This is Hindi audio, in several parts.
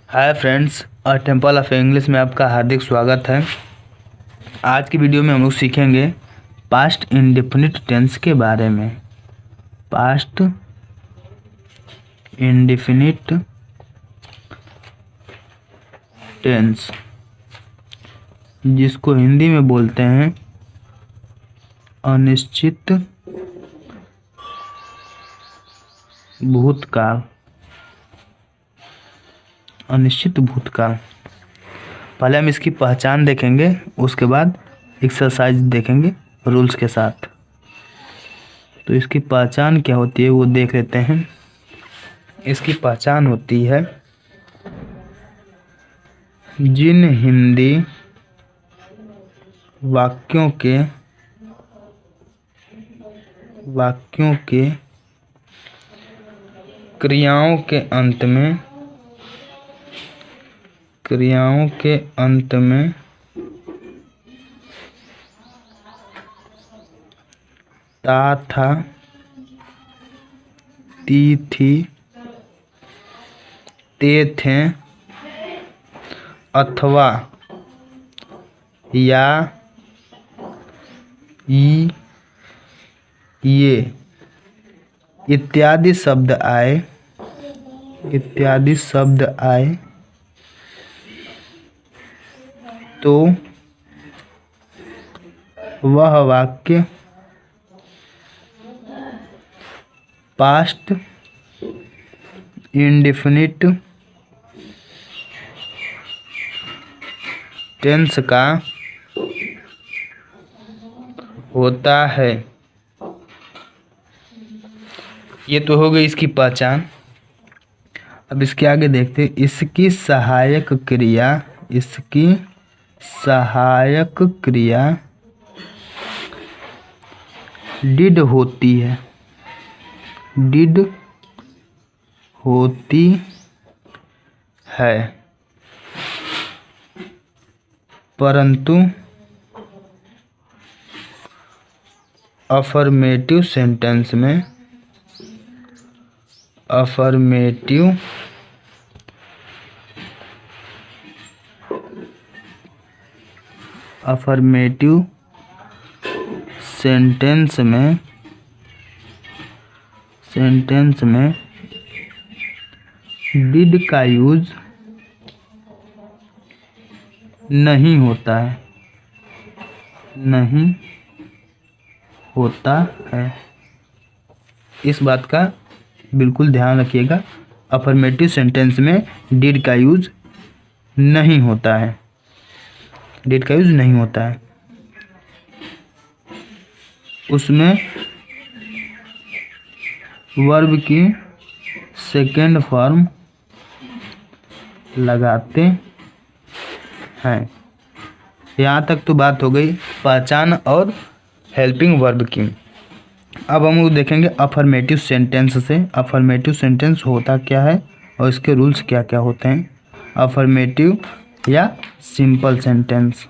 हाय फ्रेंड्स, और टेम्पल ऑफ इंग्लिश में आपका हार्दिक स्वागत है। आज की वीडियो में हम लोग सीखेंगे पास्ट इंडेफिनिट टेंस के बारे में। पास्ट इंडेफिनिट टेंस, जिसको हिंदी में बोलते हैं अनिश्चित भूतकाल। अनिश्चित भूतकाल। पहले हम इसकी पहचान देखेंगे, उसके बाद एक्सरसाइज देखेंगे रूल्स के साथ। तो इसकी पहचान क्या होती है वो देख लेते हैं। इसकी पहचान होती है जिन हिंदी वाक्यों के क्रियाओं के अंत में ता था, ती थी, ते थे अथवा या, ई, ये इत्यादि शब्द आए तो वह वाक्य पास्ट इंडेफिनिट टेंस का होता है। ये तो हो गई इसकी पहचान। अब इसके आगे देखते हैं। इसकी सहायक क्रिया डिड होती है, परंतु अफर्मेटिव सेंटेंस में सेंटेंस में डिड का यूज नहीं होता है। इस बात का बिल्कुल ध्यान रखिएगा। अफर्मेटिव सेंटेंस में डिड का यूज नहीं होता है। उसमें वर्ब की सेकेंड फॉर्म लगाते हैं। यहाँ तक तो बात हो गई पहचान और हेल्पिंग वर्ब की। अब हम लोग देखेंगे अफर्मेटिव सेंटेंस से अफर्मेटिव सेंटेंस होता क्या है और इसके रूल्स क्या क्या होते हैं। अफर्मेटिव या सिंपल सेंटेंस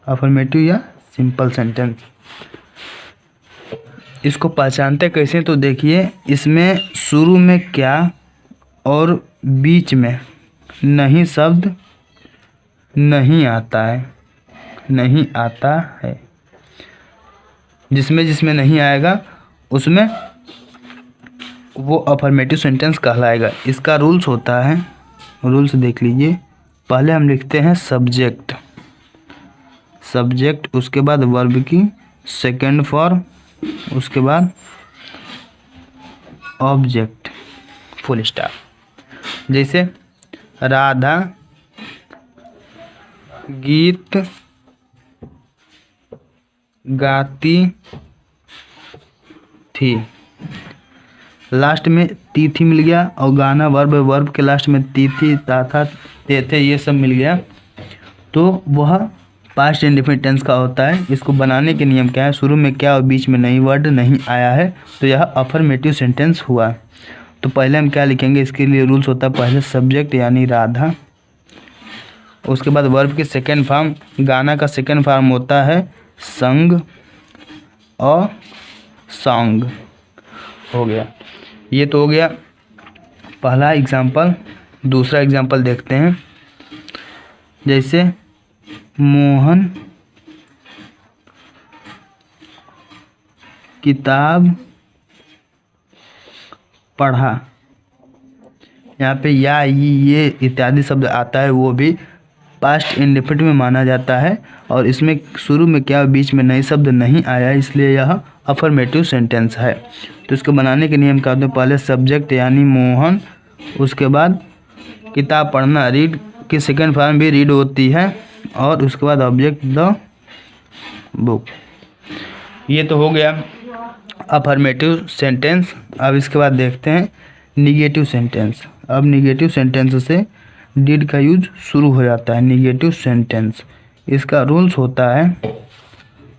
अफर्मेटिव या सिंपल सेंटेंस। इसको पहचानते कैसे, तो देखिए इसमें शुरू में क्या और बीच में नहीं शब्द नहीं आता है। जिसमें नहीं आएगा उसमें वो अफर्मेटिव सेंटेंस कहलाएगा। इसका रूल्स होता है, रूल्स देख लीजिए। पहले हम लिखते हैं सब्जेक्ट, उसके बाद वर्ब की सेकेंड फॉर्म, उसके बाद ऑब्जेक्ट, फुल स्टॉप। जैसे राधा गीत गाती थी। लास्ट में ती थी मिल गया और गाना वर्ब के लास्ट में ती थी, ता था, ते थे, ये सब मिल गया तो वह पास्ट इंडेफिनिट टेंस का होता है। इसको बनाने के नियम क्या है, शुरू में क्या और बीच में नहीं वर्ड नहीं आया है तो यह अफर्मेटिव सेंटेंस हुआ। तो पहले हम क्या लिखेंगे, इसके लिए रूल्स होता है पहले सब्जेक्ट यानी राधा, उसके बाद वर्ब की सेकेंड फॉर्म, गाना का सेकेंड फॉर्म होता है संग और सॉन्ग हो गया। ये तो हो गया पहला एग्जाम्पल। दूसरा एग्जाम्पल देखते हैं। जैसे मोहन किताब पढ़ा, यहाँ पे या ये इत्यादि शब्द आता है, वो भी पास्ट इंडेफिनिट में माना जाता है। और इसमें शुरू में क्या बीच में नए शब्द नहीं आया, इसलिए यह अफर्मेटिव सेंटेंस है। तो इसको बनाने के नियम क्या होते हैं? पहले सब्जेक्ट यानी मोहन, उसके बाद किताब पढ़ना, रीड की सेकेंड फॉर्म भी रीड होती है, और उसके बाद ऑब्जेक्ट द बुक। ये तो हो गया अफर्मेटिव सेंटेंस। अब इसके बाद देखते हैं निगेटिव सेंटेंस। अब निगेटिव सेंटेंस से डिड का यूज शुरू हो जाता है। निगेटिव सेंटेंस, इसका रूल्स होता है,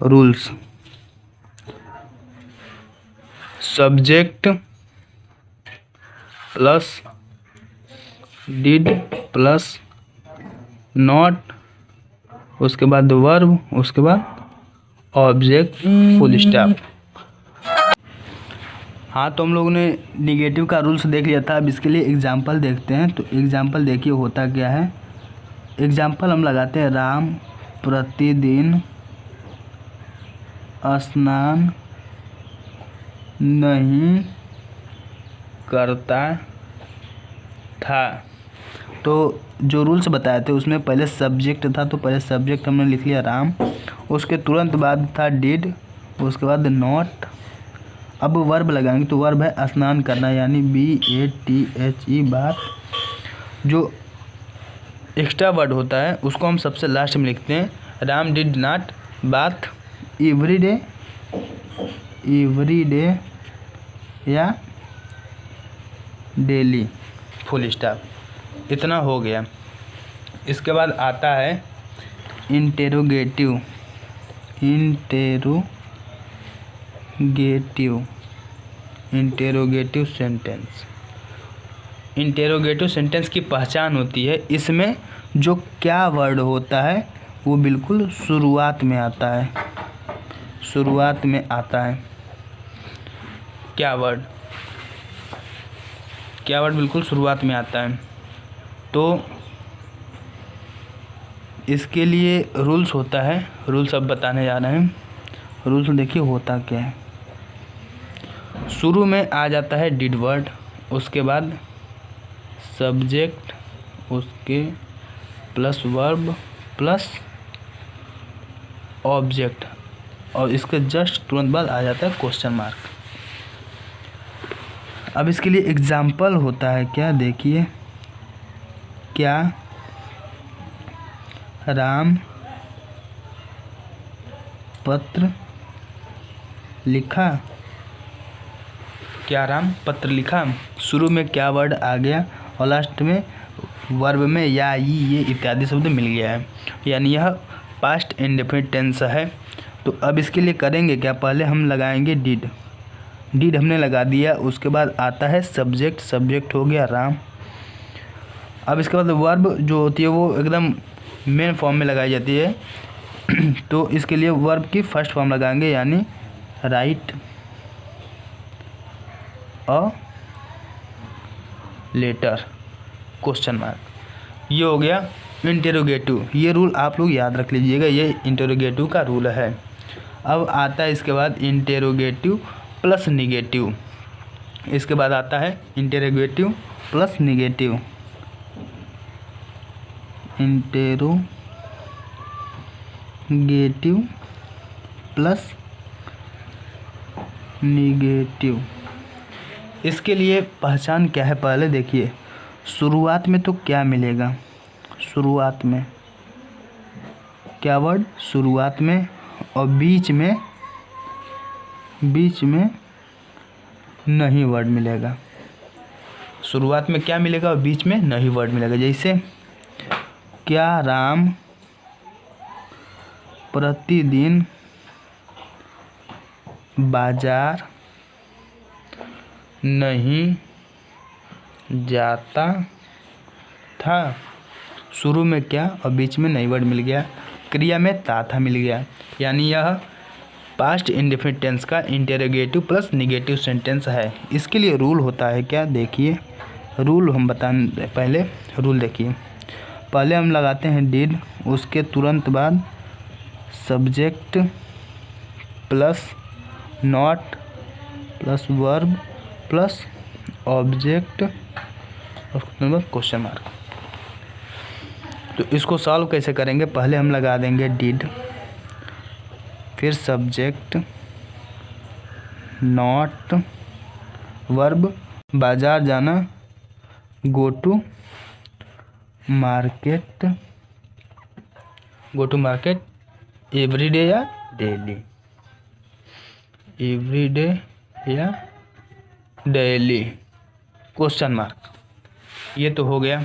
rules subject plus did plus not, उसके बाद वर्ब, उसके बाद ऑब्जेक्ट, फुल स्टॉप। हाँ, तो हम लोगों ने निगेटिव का रूल्स देख लिया था। अब इसके लिए एग्जाम्पल देखते हैं। तो एग्जाम्पल देखिए होता क्या है। एग्जाम्पल हम लगाते हैं, राम प्रतिदिन स्नान नहीं करता था। तो जो रूल्स बताए थे उसमें पहले सब्जेक्ट था, तो पहले सब्जेक्ट हमने लिख लिया राम, उसके तुरंत बाद था डिड, उसके बाद नॉट। अब वर्ब लगाएंगे तो वर्ब है स्नान करना, यानी BATHE, बात। जो एक्स्ट्रा वर्ड होता है उसको हम सबसे लास्ट में लिखते हैं। Ram did not bath every day या डेली, फुल स्टॉप। इतना हो गया। इसके बाद आता है इंटेरोगेटिव सेंटेंस। इंटेरोगेटिव सेंटेंस की पहचान होती है, इसमें जो क्या वर्ड होता है वो बिल्कुल शुरुआत में आता है। शुरुआत में आता है क्या वर्ड बिल्कुल शुरुआत में आता है। तो इसके लिए रूल्स होता है, रूल्स अब बताने जा रहे हैं। रूल्स देखिए होता क्या है। शुरू में आ जाता है डिड वर्ड, उसके बाद सब्जेक्ट, उसके प्लस वर्ब प्लस ऑब्जेक्ट, और इसके जस्ट तुरंत बाद आ जाता है क्वेश्चन मार्क। अब इसके लिए एग्जाम्पल होता है क्या, देखिए, क्या राम पत्र लिखा, क्या राम पत्र लिखा। शुरू में क्या वर्ड आ गया और लास्ट में वर्ब में या ये इत्यादि शब्द मिल गया है, यानी यह पास्ट इंडेफिनिट टेंस है। तो अब इसके लिए करेंगे क्या, पहले हम लगाएंगे डिड हमने लगा दिया, उसके बाद आता है सब्जेक्ट हो गया राम। अब इसके बाद वर्ब जो होती है वो एकदम मेन फॉर्म में लगाई जाती है। तो इसके लिए वर्ब की फर्स्ट फॉर्म लगाएंगे, यानी right a letter, question mark. ये हो गया इंटेरोगेटिव। ये रूल आप लोग याद रख लीजिएगा, ये इंटेरोगेटिव का रूल है। अब आता है इसके बाद इंटेरोगेटिव प्लस निगेटिव। इसके बाद आता है interrogative plus negative, interrogative plus negative. इसके लिए पहचान क्या है, पहले देखिए। शुरुआत में तो क्या मिलेगा, शुरुआत में क्या वर्ड, शुरुआत में, और बीच में नहीं वर्ड मिलेगा। शुरुआत में क्या मिलेगा और बीच में नहीं वर्ड मिलेगा। जैसे क्या राम प्रतिदिन बाजार नहीं जाता था। शुरू में क्या और बीच में नहीं वर्ड मिल गया, क्रिया में था मिल गया, यानी यह पास्ट इंडेफिनिट टेंस का इंटेरोगेटिव प्लस निगेटिव सेंटेंस है। इसके लिए रूल होता है क्या, देखिए रूल हम बताएं। पहले रूल देखिए, पहले हम लगाते हैं डिड, उसके तुरंत बाद subject plus not plus verb plus object और क्वेश्चन मार्क। तो इसको सॉल्व कैसे करेंगे, पहले हम लगा देंगे डिड, फिर सब्जेक्ट नॉट वर्ब, बाजार जाना गो टू मार्केट, एवरीडे या डेली, एवरीडे या डेली, क्वेश्चन मार्क। ये तो हो गया।